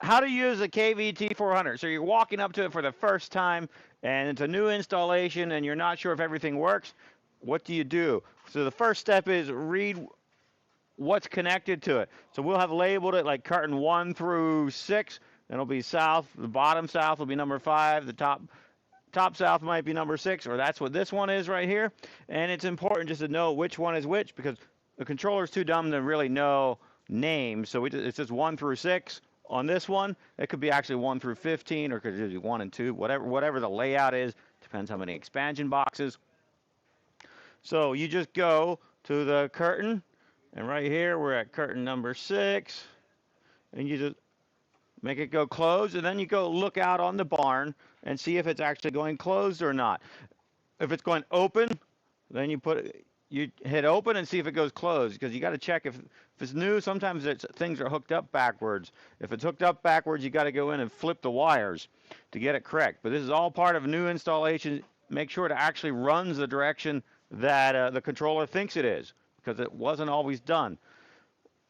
how to use a KVT 400. So you're walking up to it for the first time, and it's a new installation, and you're not sure if everything works. What do you do? So the first step is read what's connected to it. So we'll have labeled it like carton 1 through 6. And it'll be south. The bottom south will be number 5. The top south might be number 6, or that's what this one is right here. And it's important just to know which one is which, because the controller's too dumb to really know names. So it says 1 through 6 on this one. It could be actually 1 through 15, or it could be 1 and 2, whatever the layout is. Depends how many expansion boxes. So you just go to the curtain, and right here we're at curtain number 6, and you just make it go closed, and then you go look out on the barn and see if it's actually going closed or not. If it's going open, then you hit open and see if it goes closed, because you got to check if it's new. Sometimes things are hooked up backwards. If it's hooked up backwards, you got to go in and flip the wires to get it correct. But this is all part of a new installation. Make sure it actually runs the direction that the controller thinks it is, because it wasn't always done.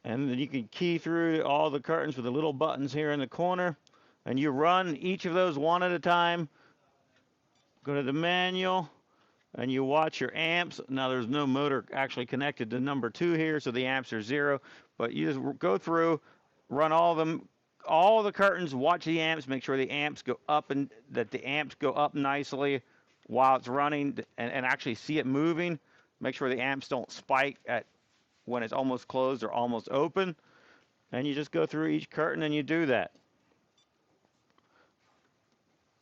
And then you can key through all the curtains with the little buttons here in the corner, and you run each of those one at a time. Go to the manual, and you watch your amps. Now there's no motor actually connected to number 2 here, so the amps are 0. But you just go through, run all of them, all the curtains, watch the amps, make sure the amps go up, and that the amps go up nicely while it's running, and actually see it moving. Make sure the amps don't spike at when it's almost closed or almost open. And you just go through each curtain and you do that.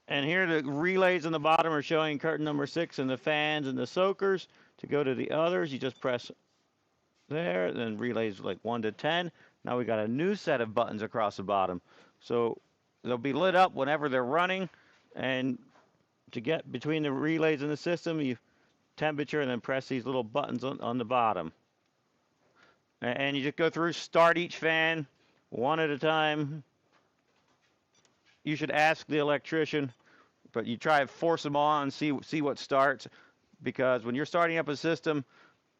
And here the relays on the bottom are showing curtain number 6 and the fans and the soakers. To go to the others, you just press there, then relays like 1 to 10. Now we got a new set of buttons across the bottom. So they'll be lit up whenever they're running. And to get between the relays and the system, you temperature and then press these little buttons on the bottom. And you just go through, start each fan one at a time. You should ask the electrician, but you try to force them on and see what starts, because when you're starting up a system,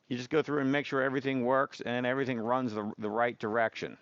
you just go through and make sure everything works and everything runs the right direction.